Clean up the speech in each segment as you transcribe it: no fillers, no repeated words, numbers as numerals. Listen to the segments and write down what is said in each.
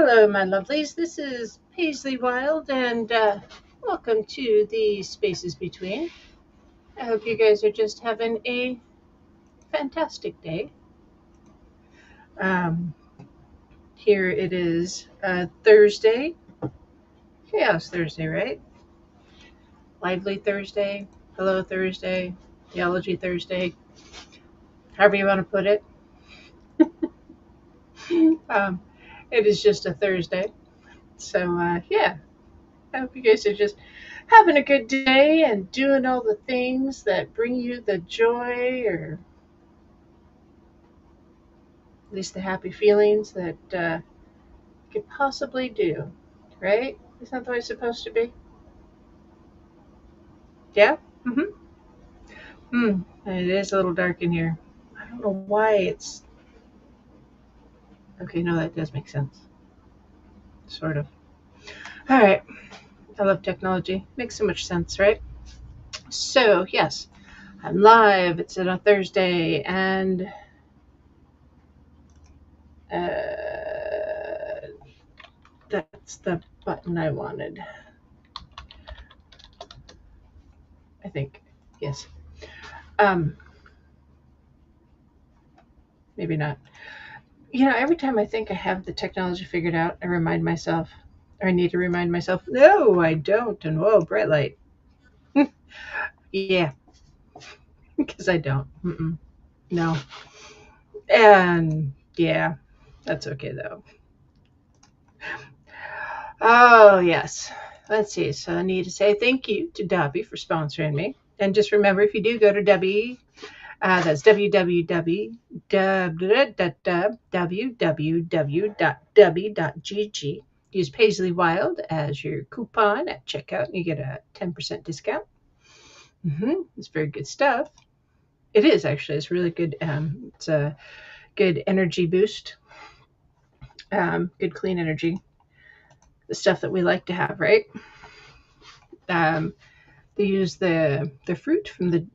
Hello, my lovelies. This is Paisley Wilde, and welcome to the Spaces Between. I hope you guys are just having a fantastic day. Um, Here it is Thursday, Chaos Thursday, right? Lively Thursday, Hello Thursday, Theology Thursday, however you want to put it. um, it is just a Thursday. So, yeah, I hope you guys are just having a good day and doing all the things that bring you the joy or at least the happy feelings that you could possibly do, right? Isn't that the way it's supposed to be? Yeah? Mm-hmm. It is a little dark in here. I don't know why it's... Okay, no, that does make sense. Sort of. All right. I love technology. Makes so much sense, right? So, yes, I'm live. It's on a Thursday, and that's the button I wanted. I think. Yes. Maybe not. Every time I think I have the technology figured out, I remind myself, or I need to remind myself, no, I don't. And whoa, bright light. Yeah, because I don't. No. And yeah, that's okay though. Oh, yes. Let's see. So I need to say thank you to Dobby for sponsoring me. And just remember, if you do go to Dobby, that's www.dobby.gg. Use Paisley Wilde as your coupon at checkout, and you get a 10% discount. It's very good stuff. It is actually. It's really good. It's a good energy boost. Good clean energy. The stuff that we like to have, right? They use the fruit from the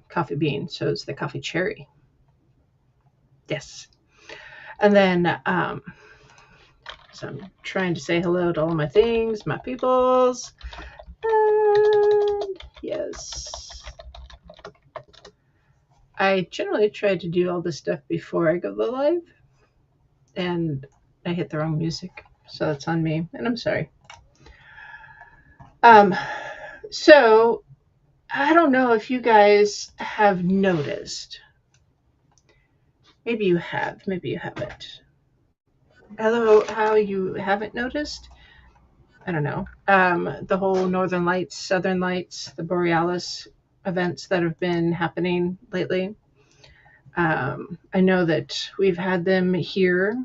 coffee bean, so it's the coffee cherry. Yes. And then, so I'm trying to say hello to all my things, my peoples. And yes. I generally try to do all this stuff before I go to the live, and I hit the wrong music, so that's on me, and I'm sorry. So I don't know if you guys have noticed. Maybe you have, maybe you haven't. Hello, how you haven't noticed? I don't know. The whole Northern Lights, Southern Lights, the Borealis events that have been happening lately. I know that we've had them here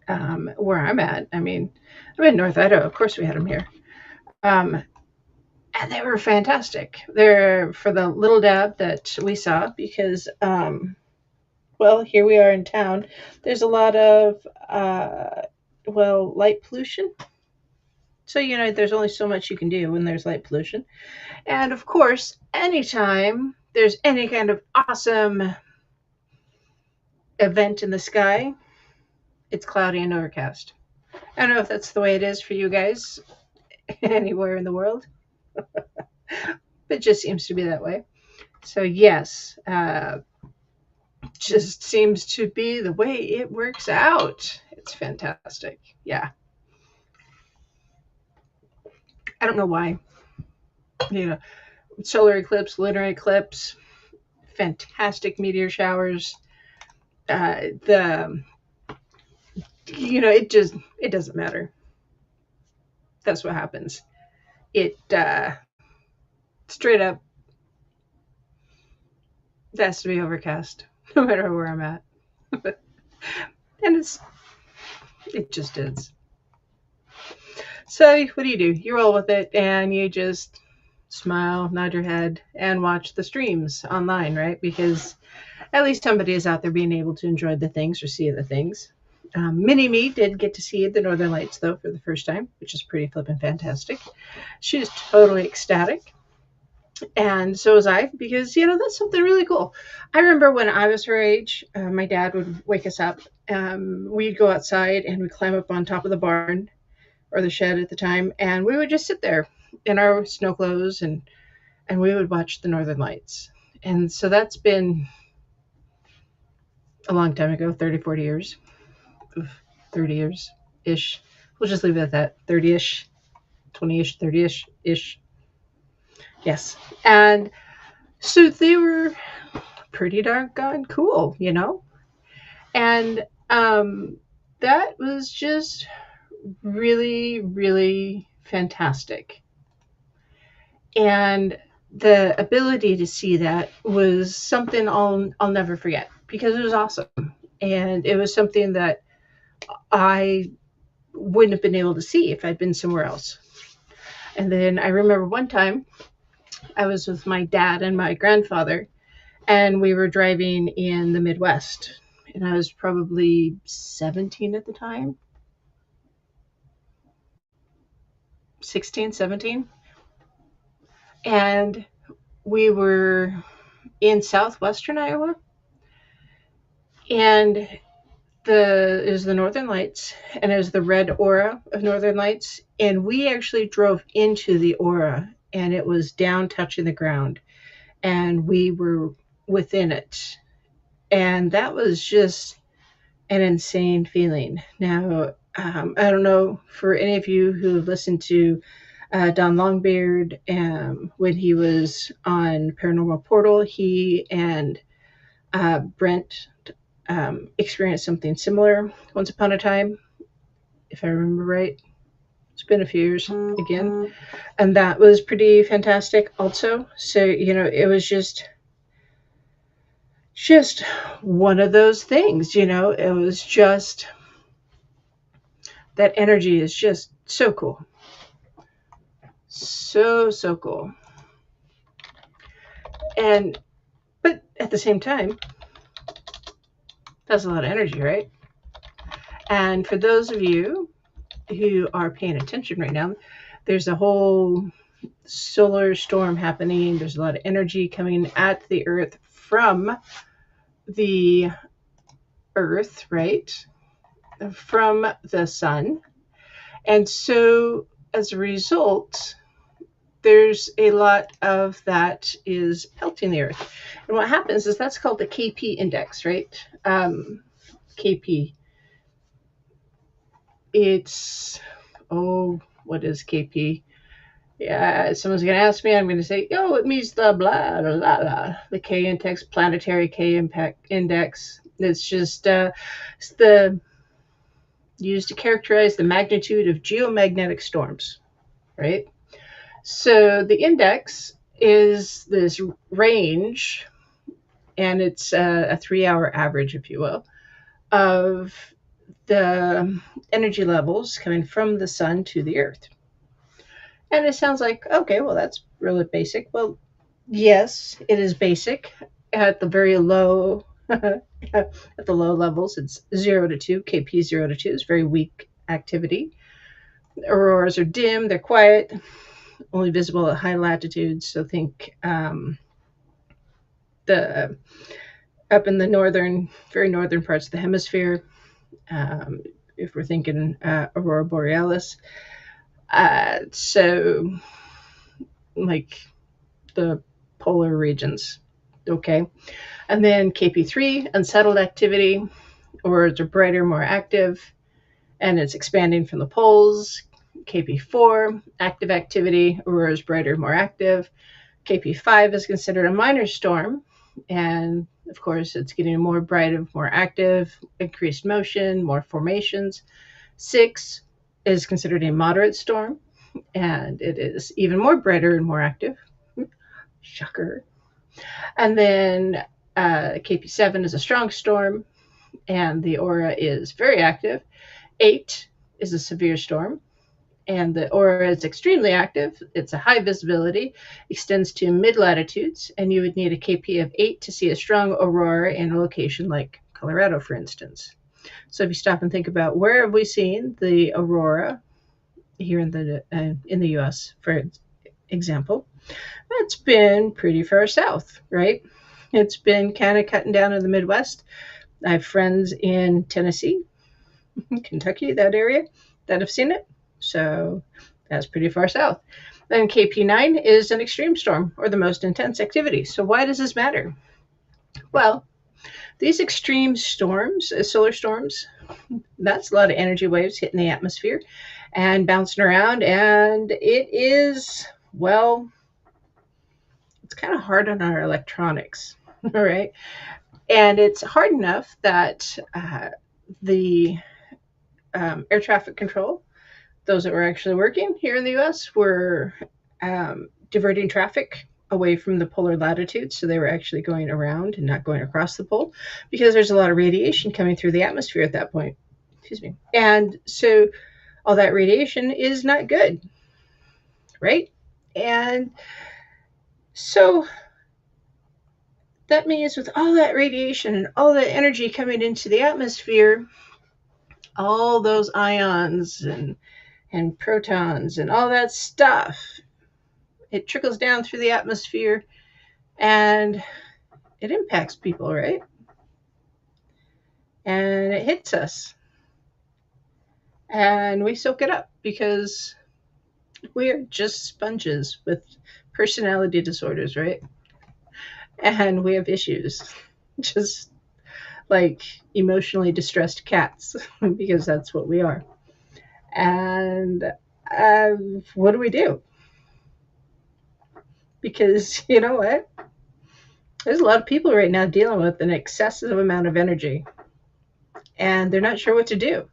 where I'm at. I mean, I'm in North Idaho. Of course we had them here. And they were fantastic. They're for the little dab that we saw because, well, here we are in town. There's a lot of, light pollution. So, there's only so much you can do when there's light pollution. And of course, anytime there's any kind of awesome event in the sky, it's cloudy and overcast. I don't know if that's the way it is for you guys anywhere in the world. It just seems to be that way. So yes, just seems to be the way it works out. It's fantastic. Yeah. I don't know why. Solar eclipse, lunar eclipse, fantastic meteor showers. It doesn't matter. That's what happens. It straight up it has to be overcast, no matter where I'm at. And it just is. So what do? You roll with it and you just smile, nod your head, and watch the streams online, right? Because at least somebody is out there being able to enjoy the things or see the things. Mini-Me did get to see the Northern Lights, though, for the first time, which is pretty flippin' fantastic. She was totally ecstatic. And so was I, because, that's something really cool. I remember when I was her age, my dad would wake us up. We'd go outside and we'd climb up on top of the barn or the shed at the time, and we would just sit there in our snow clothes, and we would watch the Northern Lights. And so that's been a long time ago, 30, 40 years. Oof, 30 years ish. We'll just leave it at that. 30 ish, 20 ish, 30 ish. Yes. And so they were pretty darn cool, And that was just really, really fantastic. And the ability to see that was something I'll never forget, because it was awesome. And it was something that I wouldn't have been able to see if I'd been somewhere else. And then I remember one time I was with my dad and my grandfather, and we were driving in the Midwest. And I was probably 17 at the time, 16, 17. And we were in southwestern Iowa, and it was the Northern Lights, and it was the red aura of Northern Lights, and we actually drove into the aura, and it was down touching the ground, and we were within it, and that was just an insane feeling. Now, I don't know for any of you who have listened to Don Longbeard, when he was on Paranormal Portal, he and Brent experienced something similar once upon a time, if I remember right. It's been a few years again. And that was pretty fantastic also. So, it was just one of those things, it was just, that energy is just so cool. So cool. But at the same time, that's a lot of energy, right? And for those of you who are paying attention right now, there's a whole solar storm happening. There's a lot of energy coming at the earth from the earth, right? From the sun. And so as a result, there's a lot of that is pelting the earth. And what happens is that's called the KP index, right? KP. It's, what is KP? Yeah, someone's going to ask me, I'm going to say, it means the blah, blah, blah. The K index, planetary K impact index. It's just it's the used to characterize the magnitude of geomagnetic storms, right? So the index is this range, and it's a 3-hour average, if you will, of the energy levels coming from the sun to the earth. And it sounds like, okay, well, that's really basic. Well, yes, it is basic at the very low, at the low levels. It's 0 to 2, KP 0 to 2 is very weak activity. Auroras are dim, they're quiet, only visible at high latitudes. So think the up in the very northern parts of the hemisphere, if we're thinking aurora borealis. So like the polar regions, okay? And then KP3, unsettled activity, auroras are brighter, more active, and it's expanding from the poles. KP4, active activity, auroras brighter, more active. KP5 is considered a minor storm, and of course it's getting more bright and more active, increased motion, more formations. 6 is considered a moderate storm, and it is even more brighter and more active. Shocker. And then KP7 is a strong storm, and the aura is very active. 8 is a severe storm, and the aura is extremely active. It's a high visibility, extends to mid-latitudes, and you would need a KP of 8 to see a strong aurora in a location like Colorado, for instance. So if you stop and think about, where have we seen the aurora here in the U.S., for example? That's been pretty far south, right? It's been kind of cutting down in the Midwest. I have friends in Tennessee, Kentucky, that area, that have seen it. So that's pretty far south. Then KP9 is an extreme storm or the most intense activity. So why does this matter? Well, these extreme storms, solar storms, that's a lot of energy waves hitting the atmosphere and bouncing around. And it is, well, it's kind of hard on our electronics, all right? And it's hard enough that the air traffic control, those that were actually working here in the US, were diverting traffic away from the polar latitudes. So they were actually going around and not going across the pole because there's a lot of radiation coming through the atmosphere at that point. Excuse me. And so all that radiation is not good, right? And so that means with all that radiation and all that energy coming into the atmosphere, all those ions and protons and all that stuff, it trickles down through the atmosphere and it impacts people, right? And it hits us. And we soak it up because we're just sponges with personality disorders, right? And we have issues, just like emotionally distressed cats, because that's what we are. And what do we do? Because you know what? There's a lot of people right now dealing with an excessive amount of energy, and they're not sure what to do.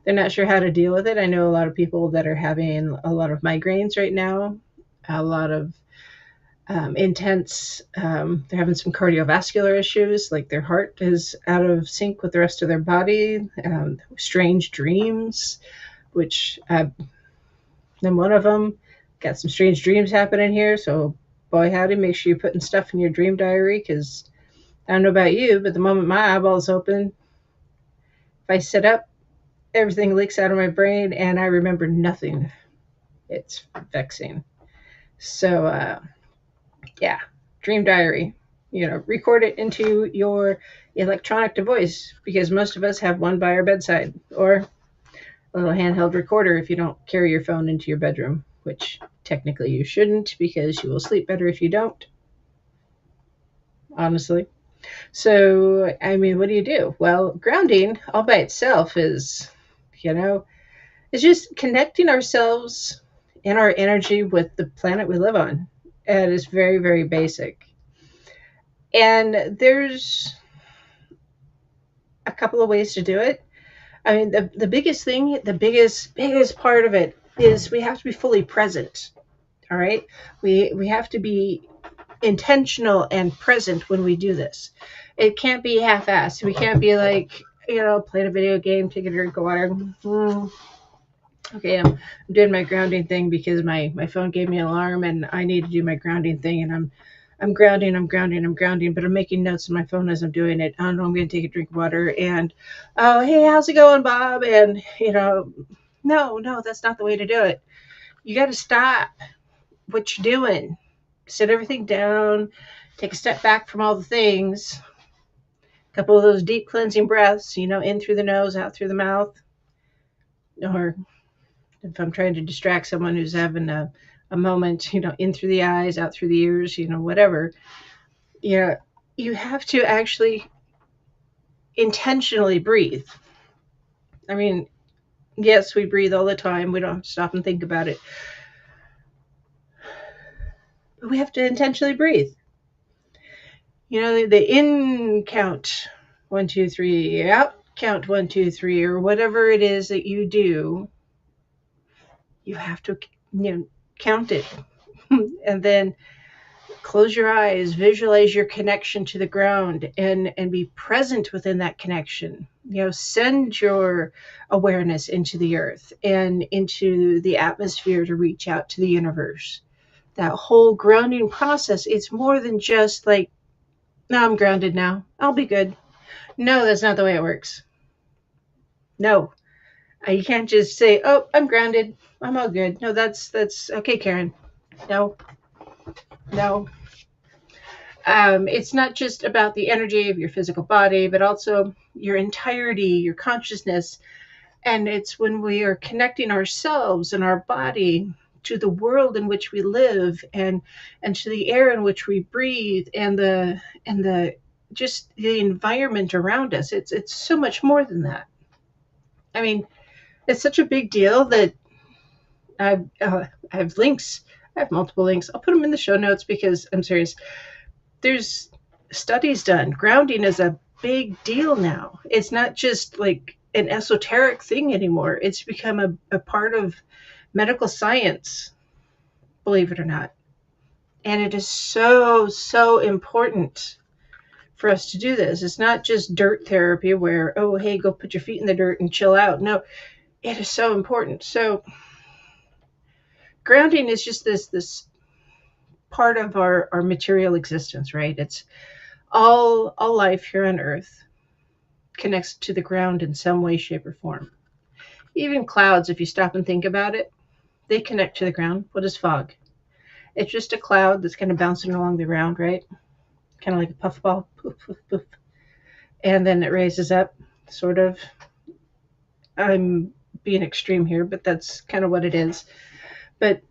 They're not sure how to deal with it. I know a lot of people that are having a lot of migraines right now, a lot of intense, they're having some cardiovascular issues, like their heart is out of sync with the rest of their body, strange dreams, which then one of them got some strange dreams happening here. So, boy, howdy, make sure you're putting stuff in your dream diary because I don't know about you, but the moment my eyeballs open, if I sit up, everything leaks out of my brain and I remember nothing. It's vexing. So, yeah, dream diary. Record it into your electronic device because most of us have one by our bedside or a little handheld recorder if you don't carry your phone into your bedroom, which technically you shouldn't because you will sleep better if you don't, honestly. So, I mean, what do you do? Well, grounding all by itself is, it's just connecting ourselves and our energy with the planet we live on. And it's very, very basic. And there's a couple of ways to do it. I mean, the biggest thing, the biggest part of it is we have to be fully present. All right. We have to be intentional and present when we do this. It can't be half-assed. We can't be like, playing a video game, taking a drink of water. Okay, I'm doing my grounding thing because my phone gave me an alarm and I need to do my grounding thing and I'm grounding, but I'm making notes on my phone as I'm doing it. I don't know, I'm going to take a drink of water and, oh, hey, how's it going, Bob? And, no, that's not the way to do it. You got to stop what you're doing. Sit everything down, take a step back from all the things, a couple of those deep cleansing breaths, in through the nose, out through the mouth. Or if I'm trying to distract someone who's having a moment, in through the eyes, out through the ears, whatever. You have to actually intentionally breathe. I mean, yes, we breathe all the time. We don't have to stop and think about it. But we have to intentionally breathe. The in count, 1, 2, 3, out count, 1, 2, 3, or whatever it is that you do, you have to, count it. And then close your eyes, visualize your connection to the ground and be present within that connection. Send your awareness into the earth and into the atmosphere to reach out to the universe. That whole grounding process, it's more than just like, no, I'm grounded now, I'll be good. No, that's not the way it works. No, you can't just say, oh, I'm grounded, I'm all good. No, that's okay, Karen. No, No. It's not just about the energy of your physical body, but also your entirety, your consciousness. And it's when we are connecting ourselves and our body to the world in which we live, and to the air in which we breathe, and the just the environment around us. It's so much more than that. I mean, it's such a big deal that I have links. I have multiple links. I'll put them in the show notes because I'm serious. There's studies done. Grounding is a big deal now. It's not just like an esoteric thing anymore. It's become a part of medical science, believe it or not. And it is so, so important for us to do this. It's not just dirt therapy where, oh, hey, go put your feet in the dirt and chill out. No, it is so important. So grounding is just this part of our material existence, right? It's all life here on Earth connects to the ground in some way, shape, or form. Even clouds, if you stop and think about it, they connect to the ground. What is fog? It's just a cloud that's kind of bouncing along the ground, right? Kind of like a puffball, poof, poof, poof. And then it raises up, sort of. I'm being extreme here, but that's kind of what it is. But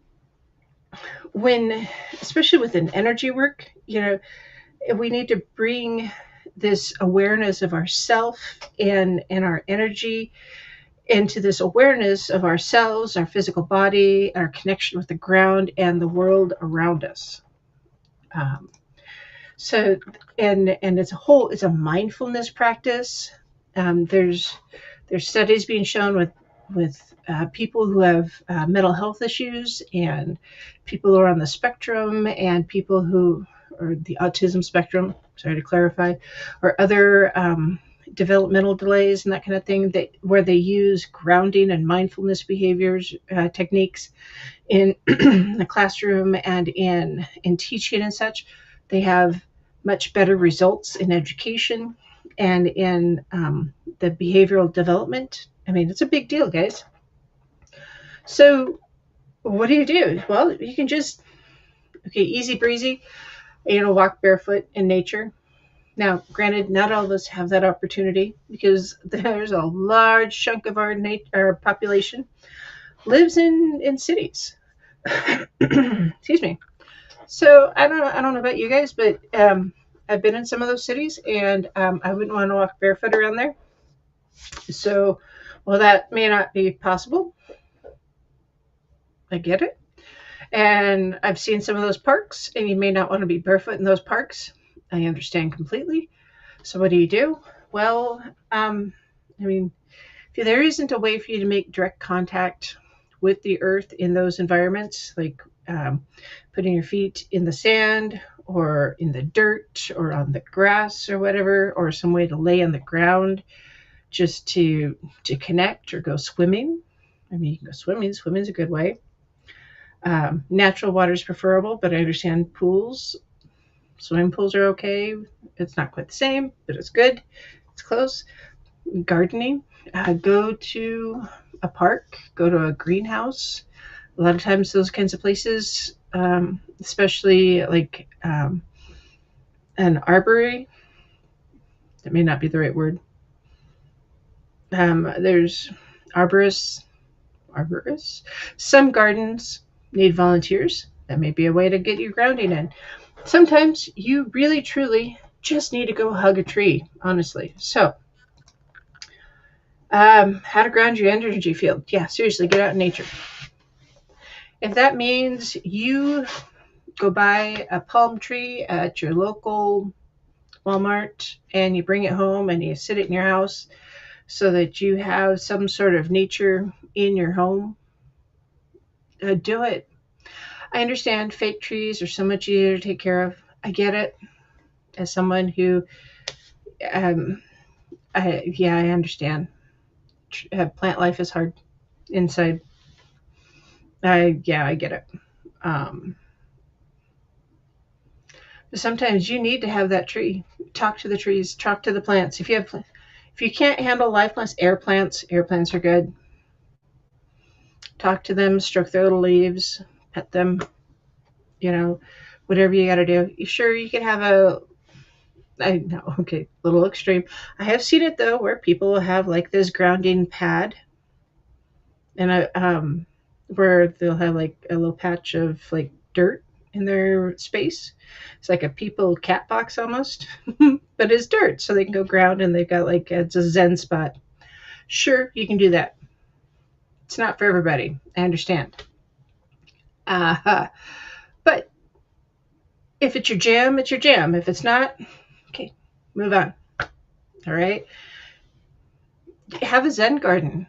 when, especially with an energy work, we need to bring this awareness of ourself and our energy into this awareness of ourselves, our physical body, our connection with the ground and the world around us. So it's a mindfulness practice. There's studies being shown with people who have mental health issues, and people who are on the spectrum, and people who are the autism spectrum, sorry to clarify, or other developmental delays and that kind of thing, where they use grounding and mindfulness behaviors, techniques in the classroom and in teaching and such. They have much better results in education and in the behavioral development. I mean, it's a big deal, guys. So what do you do? Well, you can just, easy breezy, walk barefoot in nature. Now, granted, not all of us have that opportunity because there's a large chunk of our population lives in cities. Excuse me. So I don't know about you guys, but I've been in some of those cities, and I wouldn't want to walk barefoot around there. So, well, that may not be possible. I get it. And I've seen some of those parks, and you may not want to be barefoot in those parks. I understand completely. So what do you do? Well, if there isn't a way for you to make direct contact with the earth in those environments, like putting your feet in the sand or in the dirt or on the grass or whatever, or some way to lay on the ground just to connect, or go swimming. I mean, you can go swimming. Swimming's a good way. Natural water is preferable, but I understand pools. Swimming pools are okay. It's not quite the same, but it's good. It's close. Gardening. Go to a park. Go to a greenhouse. A lot of times those kinds of places, especially like an arbory. That may not be the right word. There's arborists. Some gardens need volunteers. That may be a way to get you grounding in. Sometimes you really, truly just need to go hug a tree, honestly. So, how to ground your energy field. Yeah, seriously, get out in nature. If that means you go buy a palm tree at your local Walmart and you bring it home and you sit it in your house so that you have some sort of nature in your home, do it. I understand fake trees are so much easier to take care of. I get it. As someone who, I understand. Plant life is hard inside. I get it. Sometimes you need to have that tree. Talk to the trees. Talk to the plants. If you can't handle live plants, air plants are good. Talk to them. Stroke their little leaves. Pet them. whatever you got to do. You sure you could have I know, okay, a little extreme. I have seen it though, where people will have like this grounding pad, and where they'll have like a little patch of like dirt in their space. It's like a people cat box almost, but it's dirt, so they can go ground, and they've got like it's a Zen spot. Sure, you can do that. It's not for everybody. I understand. But if it's your jam, it's your jam. If it's not, okay, move on. All right. Have a Zen garden.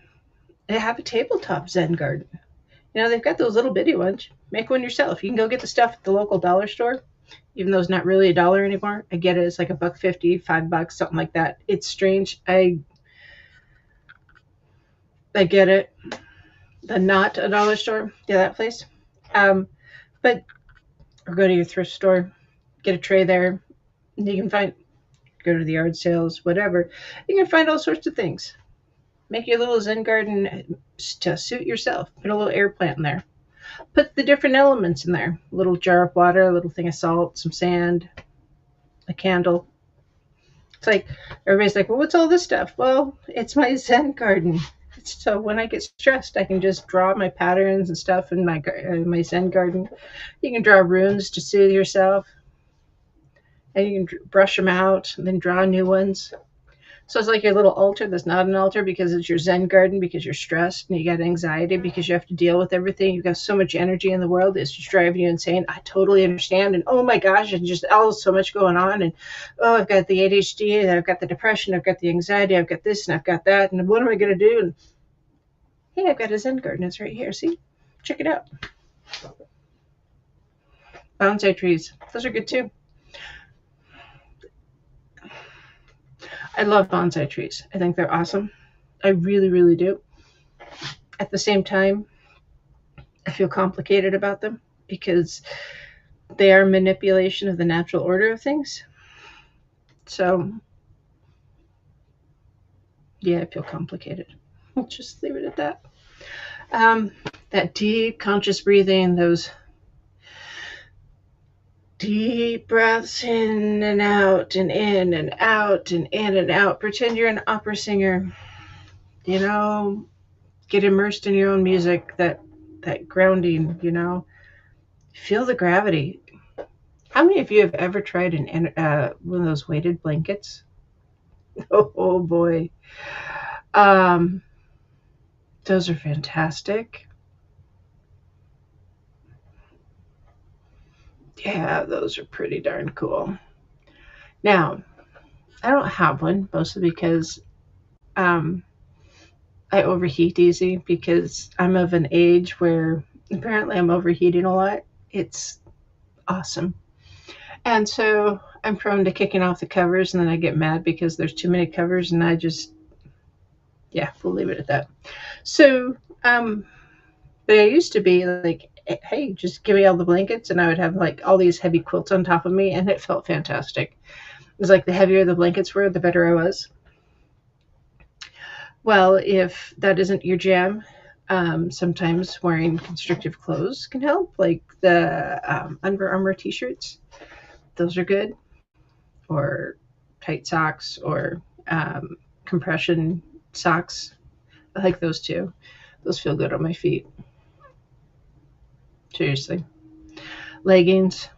Have a tabletop Zen garden. You know, they've got those little bitty ones. Make one yourself. You can go get the stuff at the local dollar store, even though it's not really a dollar anymore. I get it. It's like $1.50, $5, something like that. It's strange. I get it. The not a dollar store. Yeah, that place. But or go to your thrift store, get a tray there. You can go to the yard sales, whatever. You can find all sorts of things. Make your little Zen garden to suit yourself. Put a little air plant in there. Put the different elements in there. A little jar of water, a little thing of salt, some sand, a candle. It's like, everybody's like, well, what's all this stuff? Well, it's my Zen garden. So when I get stressed, I can just draw my patterns and stuff in my Zen garden. You can draw runes to soothe yourself. And you can brush them out and then draw new ones. So it's like your little altar that's not an altar because it's your Zen garden, because you're stressed and you got anxiety because you have to deal with everything. You've got so much energy in the world. It's just driving you insane. I totally understand. And oh my gosh, and just so much going on. And oh, I've got the ADHD, and I've got the depression, I've got the anxiety, I've got this and I've got that. And what am I going to do? And hey, I've got a Zen garden. It's right here. See? Check it out. Bonsai trees. Those are good too. I love bonsai trees. I think they're awesome. I really, really do. At the same time, I feel complicated about them because they are manipulation of the natural order of things. So, yeah, I feel complicated. I'll just leave it at that. That deep conscious breathing, those deep breaths in and out and in and out and in and out. Pretend you're an opera singer. You know, get immersed in your own music, that grounding, you know. Feel the gravity. How many of you have ever tried one of those weighted blankets? Oh boy. Those are fantastic. Yeah, those are pretty darn cool. Now, I don't have one, mostly because I overheat easy, because I'm of an age where apparently I'm overheating a lot. It's awesome. And so I'm prone to kicking off the covers, and then I get mad because there's too many covers, and we'll leave it at that. So, but I used to be like, hey, just give me all the blankets, and I would have like all these heavy quilts on top of me, and it felt fantastic. It was like the heavier the blankets were, the better I was. Well, if that isn't your jam, sometimes wearing constrictive clothes can help, like the Under Armour t-shirts. Those are good. Or tight socks, or compression socks. I like those too. Those feel good on my feet. Seriously. Leggings.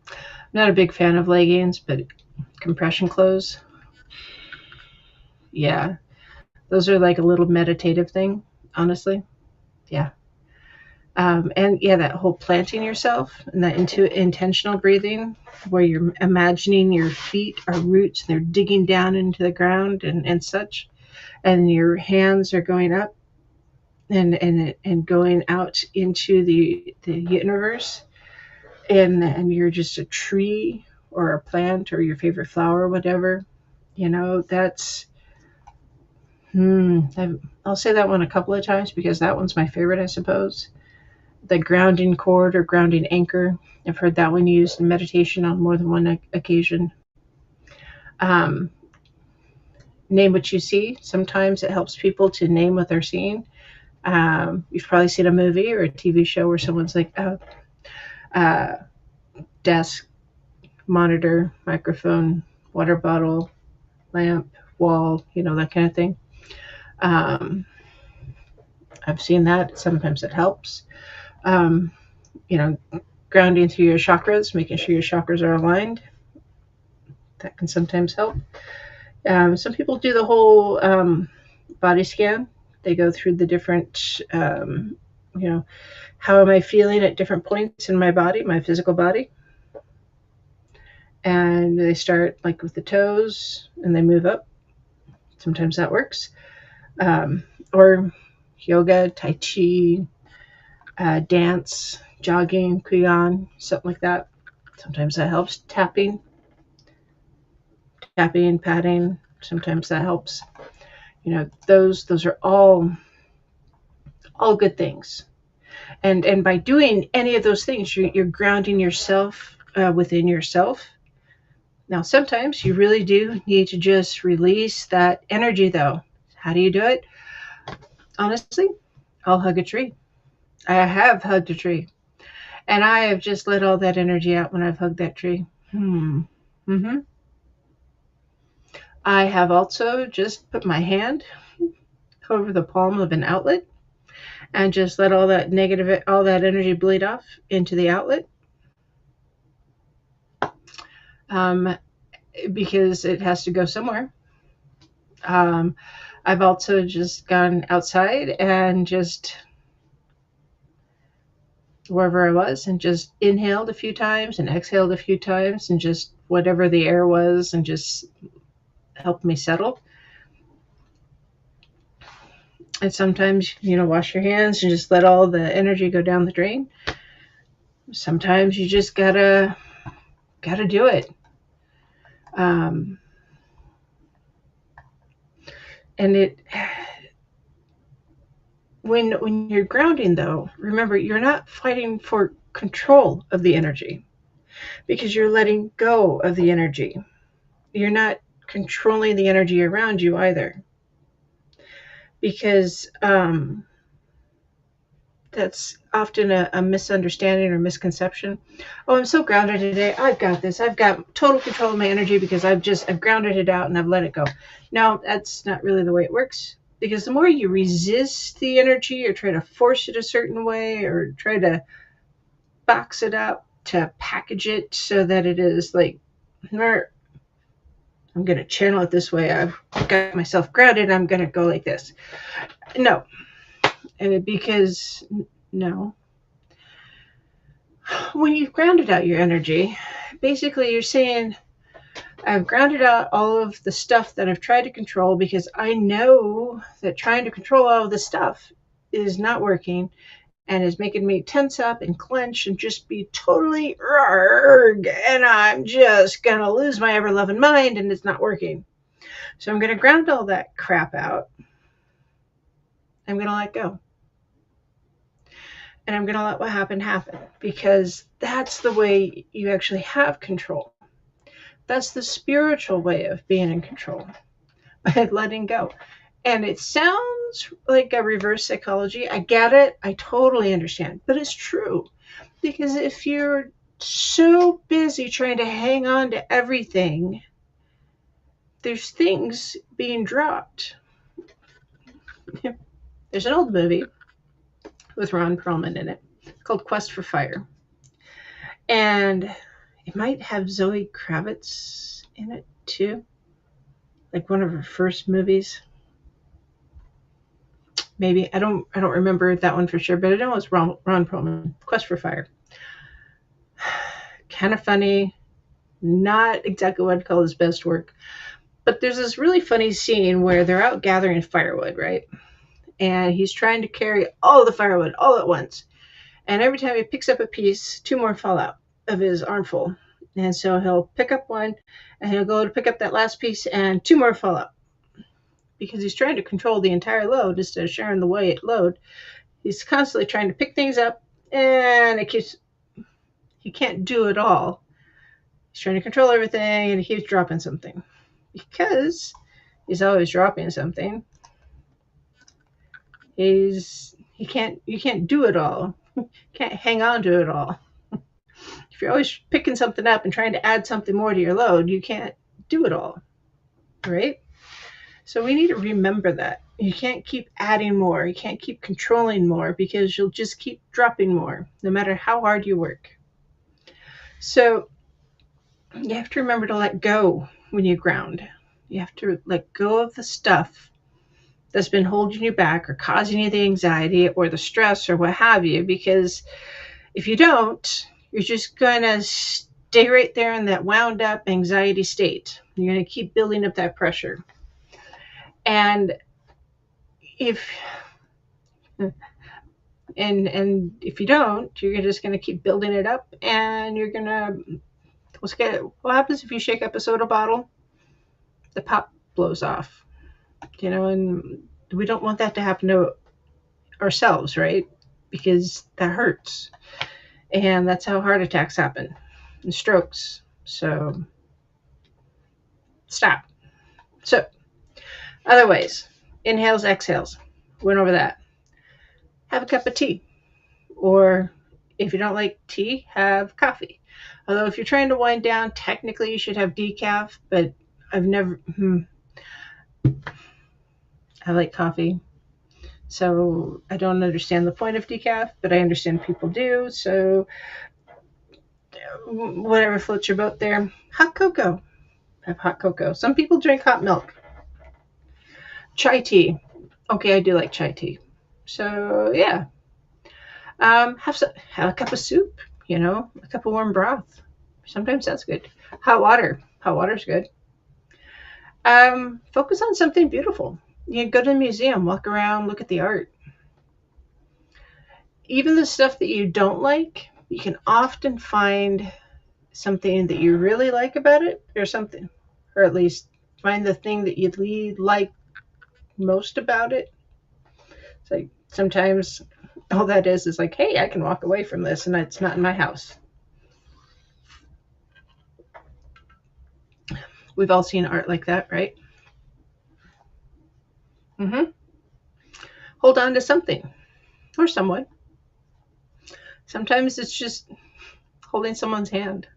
I'm not a big fan of leggings, but compression clothes. Yeah. Those are like a little meditative thing, honestly. Yeah. And yeah, that whole planting yourself and that intentional breathing, where you're imagining your feet are roots, they're digging down into the ground and such, and your hands are going up and going out into the universe, and you're just a tree or a plant or your favorite flower or whatever. You know, that's I'll say that one a couple of times because that one's my favorite, I suppose. The grounding cord or grounding anchor. I've heard that one used in meditation on more than one occasion. Name what you see. Sometimes it helps people to name what they're seeing. You've probably seen a movie or a TV show where someone's like, desk, monitor, microphone, water bottle, lamp, wall, that kind of thing. I've seen that. Sometimes it helps. Um, grounding through your chakras, making sure your chakras are aligned. That can sometimes help. Some people do the whole body scan. They go through the different, how am I feeling at different points in my body, my physical body. And they start like with the toes and they move up. Sometimes that works. Or yoga, tai chi, dance, jogging, qigong, something like that. Sometimes that helps. Tapping, patting. Sometimes that helps. Those are all good things. And by doing any of those things, you're grounding yourself within yourself. Now, sometimes you really do need to just release that energy, though. How do you do it? Honestly, I'll hug a tree. I have hugged a tree. And I have just let all that energy out when I've hugged that tree. I have also just put my hand over the palm of an outlet and just let all that energy bleed off into the outlet. Because it has to go somewhere. I've also just gone outside and just wherever I was and just inhaled a few times and exhaled a few times and just whatever the air was and just helped me settle. And sometimes, wash your hands and just let all the energy go down the drain. Sometimes you just gotta do it. And when you're grounding, though, remember, you're not fighting for control of the energy because you're letting go of the energy. You're not controlling the energy around you either, because that's often a misunderstanding or misconception. Oh, I'm so grounded today. I've got this. I've got total control of my energy because I've grounded it out and I've let it go. No, that's not really the way it works. Because the more you resist the energy or try to force it a certain way or try to box it up, to package it so that it is like, I'm going to channel it this way. I've got myself grounded. I'm going to go like this. No. Because, no. When you've grounded out your energy, basically you're saying, I've grounded out all of the stuff that I've tried to control because I know that trying to control all of the stuff is not working and is making me tense up and clench and just be totally and I'm just going to lose my ever-loving mind and it's not working. So I'm going to ground all that crap out. I'm going to let go. And I'm going to let what happened happen because that's the way you actually have control. That's the spiritual way of being in control, by letting go. And it sounds like a reverse psychology. I get it. I totally understand. But it's true. Because if you're so busy trying to hang on to everything, there's things being dropped. There's an old movie with Ron Perlman in it called Quest for Fire. And it might have Zoe Kravitz in it too. Like one of her first movies. Maybe. I don't remember that one for sure, but I know it's Ron Perlman. Quest for Fire. Kind of funny. Not exactly what I'd call his best work. But there's this really funny scene where they're out gathering firewood, right? And he's trying to carry all the firewood all at once. And every time he picks up a piece, 2 more fall out of his armful. And so he'll pick up one and he'll go to pick up that last piece and 2 more fall out. Because he's trying to control the entire load instead of sharing the load. He's constantly trying to pick things up and he can't do it all. He's trying to control everything and he keeps dropping something. Because he's always dropping something. You can't do it all. You can't hang on to it all. If If you're always picking something up and trying to add something more to your load, you can't do it all, right? So we need to remember that. You can't keep adding more. You can't keep controlling more, because you'll just keep dropping more, no matter how hard you work. So you have to remember to let go when you ground. You have to let go of the stuff that's been holding you back or causing you the anxiety or the stress or what have you, because if you don't, you're just going to stay right there in that wound up anxiety state. You're going to keep building up that pressure. And if if you don't, you're just going to keep building it up, and you're going to, what happens if you shake up a soda bottle? The pop blows off, and we don't want that to happen to ourselves, right? Because that hurts. And that's how heart attacks happen and strokes. So stop. So other ways: inhales, exhales. Went over that. Have a cup of tea. Or if you don't like tea, have coffee. Although if you're trying to wind down, technically you should have decaf, but I've never, I like coffee. So I don't understand the point of decaf, but I understand people do. So whatever floats your boat there. Hot cocoa. Have hot cocoa. Some people drink hot milk. Chai tea. Okay, I do like chai tea. So yeah. Have a cup of soup, a cup of warm broth. Sometimes that's good. Hot water. Hot water's good. Focus on something beautiful. Go to the museum, walk around, look at the art. Even the stuff that you don't like, you can often find something that you really like about it, or at least find the thing that you like most about it. It's like sometimes all that is like, hey, I can walk away from this and it's not in my house. We've all seen art like that, right? Hold on to something or someone. Sometimes it's just holding someone's hand.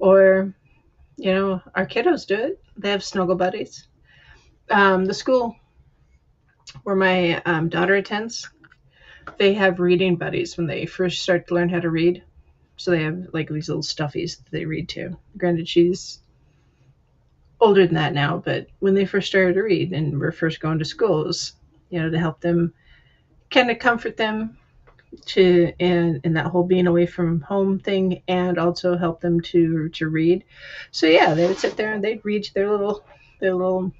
Or, our kiddos do it. They have snuggle buddies. The school where my daughter attends, they have reading buddies when they first start to learn how to read. So they have like these little stuffies that they read to. Granted, she's older than that now, but when they first started to read and were first going to schools, to help them, kind of comfort them in that whole being away from home thing, and also help them to read. So yeah, they would sit there and they'd read to their little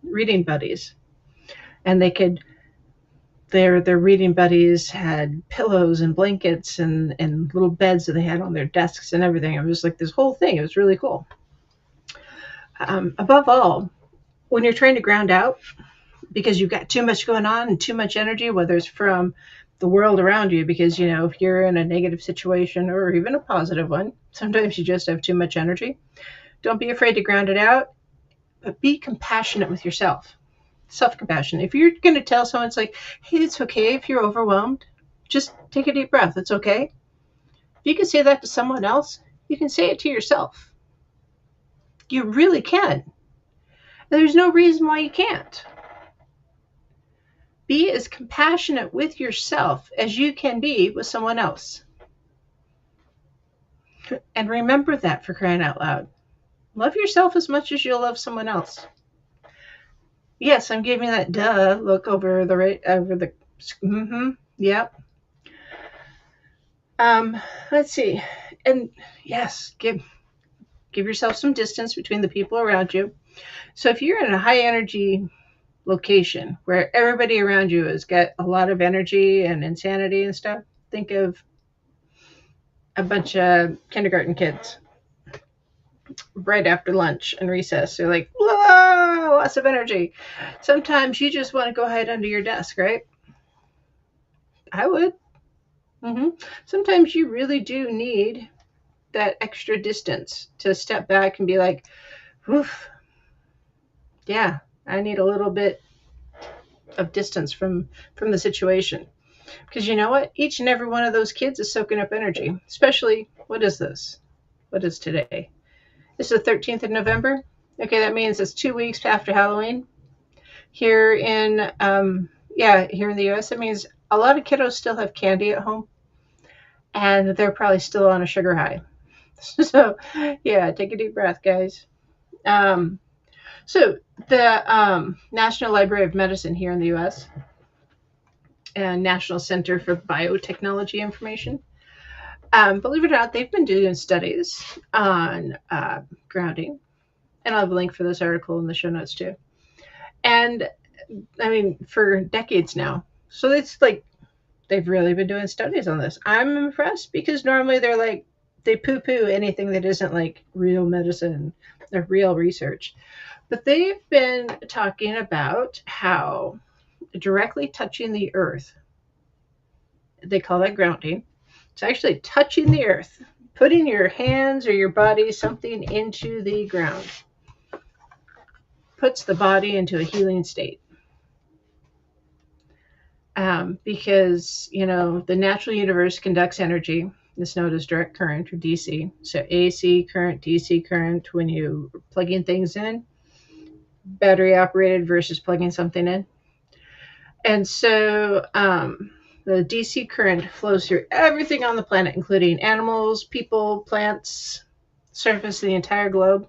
reading buddies, and their reading buddies had pillows and blankets and little beds that they had on their desks and everything. It was like this whole thing. It was really cool. Above all, when you're trying to ground out because you've got too much going on and too much energy, whether it's from the world around you, because if you're in a negative situation or even a positive one, sometimes you just have too much energy. Don't be afraid to ground it out, but be compassionate with yourself. Self-compassion. If you're going to tell someone, it's like, hey, it's okay if you're overwhelmed, just take a deep breath. It's okay. If you can say that to someone else, you can say it to yourself. You really can. There's no reason why you can't. Be as compassionate with yourself as you can be with someone else. And remember that, for crying out loud. Love yourself as much as you'll love someone else. Yes, I'm giving that duh look over the yep. Let's see. And yes, give yourself some distance between the people around you. So if you're in a high energy location where everybody around you has got a lot of energy and insanity and stuff, think of a bunch of kindergarten kids right after lunch and recess. They're like, whoa, lots of energy. Sometimes you just want to go hide under your desk, right? I would. Sometimes you really do need that extra distance to step back and be like, oof, yeah, I need a little bit of distance from the situation. Because you know what? Each and every one of those kids is soaking up energy. Especially, what is this? What is today? This is the 13th of November. Okay, that means it's 2 weeks after Halloween. Here in, here in the US, it means a lot of kiddos still have candy at home. And they're probably still on a sugar high. So, yeah, take a deep breath, guys. Um, so, the National Library of Medicine here in the US and National Center for Biotechnology Information, believe it or not, they've been doing studies on grounding. And I'll have a link for this article in the show notes too. And I mean, for decades now. So it's like they've really been doing studies on this. I'm impressed because normally they're like, they poo poo anything that isn't like real medicine or real research. But they've been talking about how directly touching the earth, they call that grounding. It's actually touching the earth, putting your hands or your body, something into the ground, puts the body into a healing state. Because, the natural universe conducts energy. It's known as direct current or DC. So AC current, DC current, when you are plugging things in, battery operated versus plugging something in. And so the DC current flows through everything on the planet, including animals, people, plants, surface of the entire globe.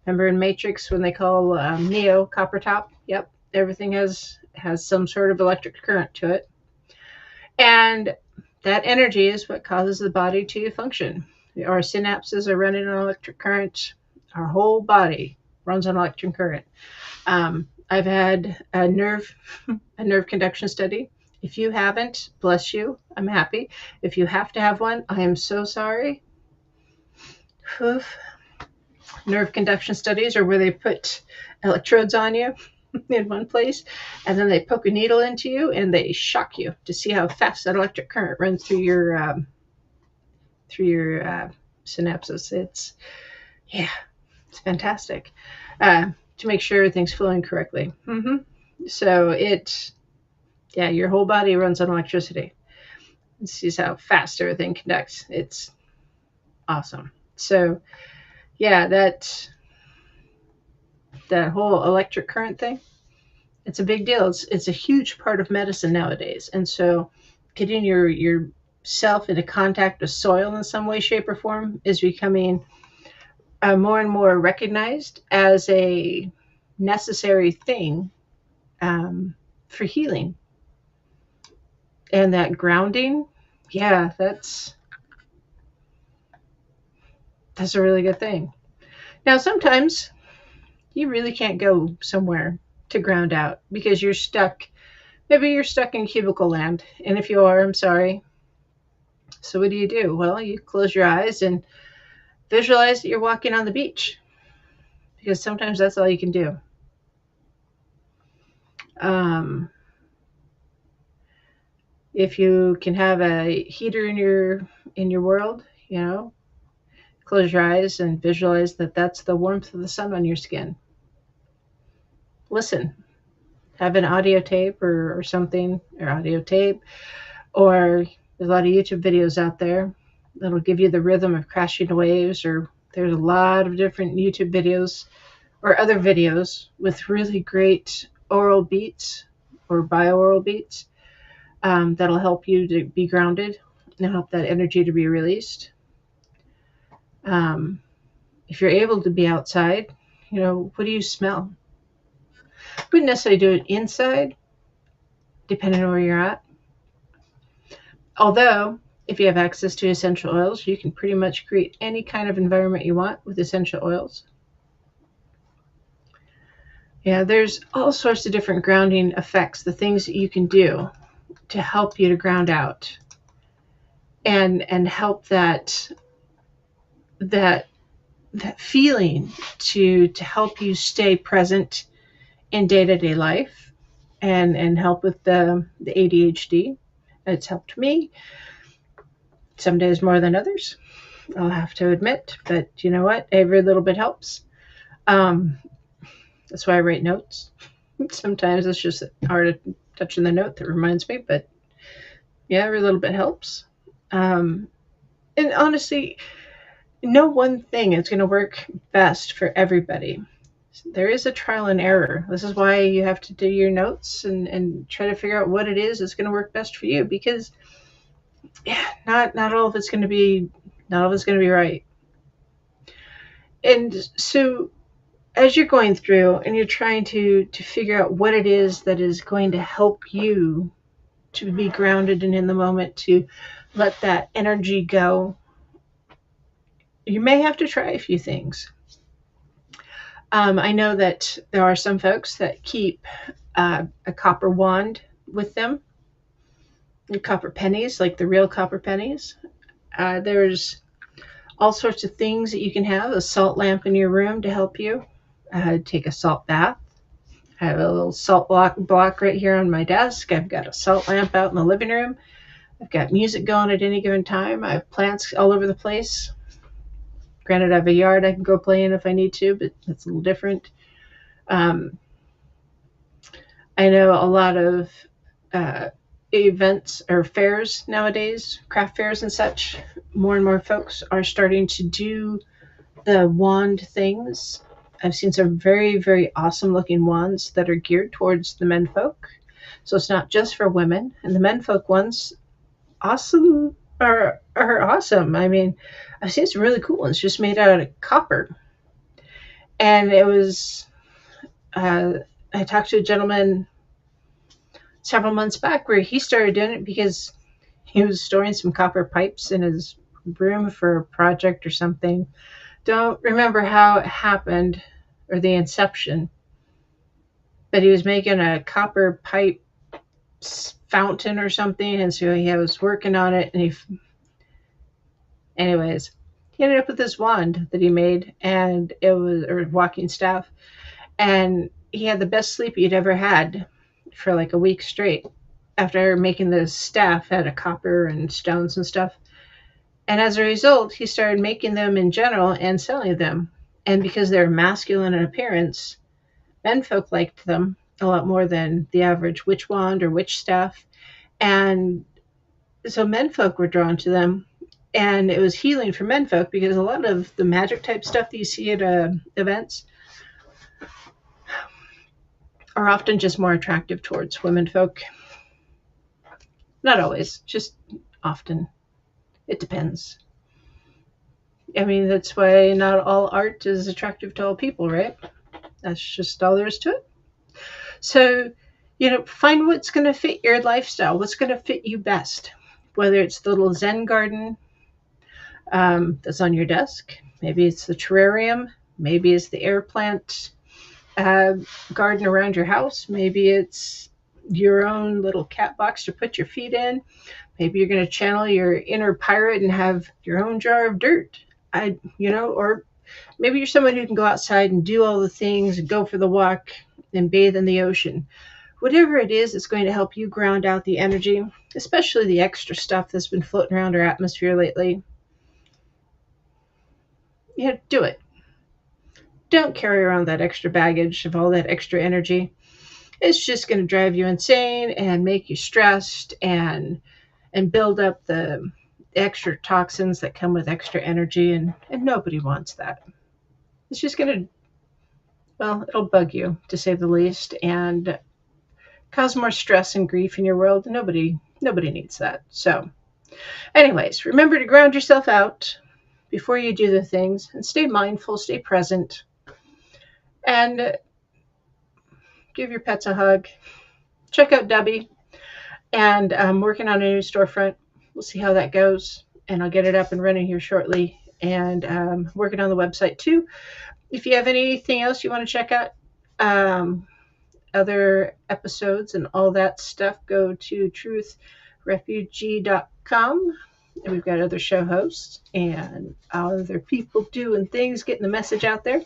Remember in Matrix when they call Neo copper top? Yep, everything has some sort of electric current to it. And that energy is what causes the body to function. Our synapses are running on electric current. Our whole body runs on electric current. I've had a nerve conduction study. If you haven't, bless you, I'm happy. If you have to have one, I am so sorry. Oof. Nerve conduction studies are where they put electrodes on you in one place, and then they poke a needle into you and they shock you to see how fast that electric current runs through your synapses. It's fantastic to make sure everything's flowing correctly. So your whole body runs on electricity. This is how fast everything conducts. It's awesome. So that whole electric current thing, it's a big deal. It's a huge part of medicine nowadays. And so getting yourself into contact with soil in some way, shape, or form is becoming more and more recognized as a necessary thing for healing. And that grounding, that's a really good thing. Now, sometimes you really can't go somewhere to ground out because you're stuck. Maybe you're stuck in cubicle land. And if you are, I'm sorry. So what do? Well, you close your eyes and visualize that you're walking on the beach, because sometimes that's all you can do. If you can have a heater in your world, close your eyes and visualize that that's the warmth of the sun on your skin. Listen, have an audio tape or something, or audio tape, or there's a lot of YouTube videos out there that'll give you the rhythm of crashing waves, or there's a lot of different YouTube videos or other videos with really great oral beats or binaural beats that'll help you to be grounded and help that energy to be released. If you're able to be outside, what do you smell? Wouldn't necessarily do it inside, depending on where you're at. Although, if you have access to essential oils, you can pretty much create any kind of environment you want with essential oils. Yeah, there's all sorts of different grounding effects, the things that you can do to help you to ground out and help that feeling to help you stay present in day-to-day life and help with the ADHD. It's helped me some days more than others, I'll have to admit, but you know what? Every little bit helps. That's why I write notes. Sometimes it's just hard touching the note that reminds me, but Yeah, every little bit helps. And honestly, no one thing is going to work best for everybody. There is a trial and error. This is why you have to do your notes and try to figure out what it is that's going to work best for you, because yeah, not all of it's going to be not all of it's going to be right. And so as you're going through and you're trying to figure out what it is that is going to help you to be grounded and in the moment, to let that energy go, you may have to try a few things. I know that there are some folks that keep a copper wand with them, the copper pennies, like the real copper pennies. There's all sorts of things that you can have. A salt lamp in your room to help you. Take a salt bath. I have a little salt block right here on my desk. I've got a salt lamp out in the living room. I've got music going at any given time. I have plants all over the place. Granted, I have a yard I can go play in if I need to, but that's a little different. Um, I know a lot of events or fairs nowadays, craft fairs and such. More and more folks are starting to do the wand things. I've seen some very, very awesome looking wands that are geared towards the menfolk. So it's not just for women. And the menfolk ones, awesome, are awesome. I mean, I've seen some really cool ones just made out of copper. And it was, I talked to a gentleman several months back where he started doing it because he was storing some copper pipes in his room for a project or something. Don't remember how it happened or the inception, but he was making a copper pipe fountain or something, and so he was working on it, and anyways, he ended up with this wand that he made, and it was a walking staff, and he had the best sleep he'd ever had for like a week straight after making this staff out of copper and stones and stuff. And as a result, he started making them in general and selling them. And because they're masculine in appearance, menfolk liked them a lot more than the average witch wand or witch staff. And so menfolk were drawn to them. And it was healing for menfolk because a lot of the magic type stuff that you see at events are often just more attractive towards womenfolk. Not always, just often. It depends. I mean, that's why not all art is attractive to all people, right? That's just all there is to it. So, find what's going to fit your lifestyle, what's going to fit you best. Whether it's the little Zen garden that's on your desk, maybe it's the terrarium, maybe it's the air plant garden around your house, maybe it's your own little cat box to put your feet in. Maybe you're going to channel your inner pirate and have your own jar of dirt. Or maybe you're someone who can go outside and do all the things and go for the walk and bathe in the ocean. Whatever it is that's going to help you ground out the energy, especially the extra stuff that's been floating around our atmosphere lately. Do it. Don't carry around that extra baggage of all that extra energy. It's just going to drive you insane and make you stressed and build up the extra toxins that come with extra energy, and nobody wants that. It's just going to, it'll bug you, to say the least, and cause more stress and grief in your world. Nobody needs that. So anyways, remember to ground yourself out before you do the things, and stay mindful, stay present, and give your pets a hug. Check out Debbie, and I'm working on a new storefront. We'll see how that goes, and I'll get it up and running here shortly, and working on the website too. If you have anything else you want to check out, other episodes and all that stuff, go to truthrefugee.com. And we've got other show hosts and other people doing things, getting the message out there.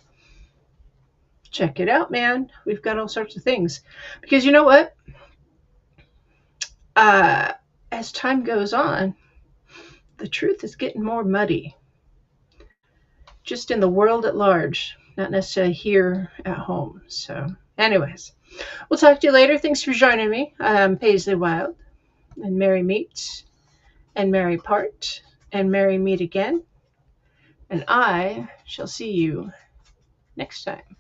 Check it out, man. We've got all sorts of things. Because you know what? As time goes on, the truth is getting more muddy. Just in the world at large, not necessarily here at home. So anyways, we'll talk to you later. Thanks for joining me. I'm Paisley Wilde. and merry meet, and merry part, and merry meet again. And I shall see you next time.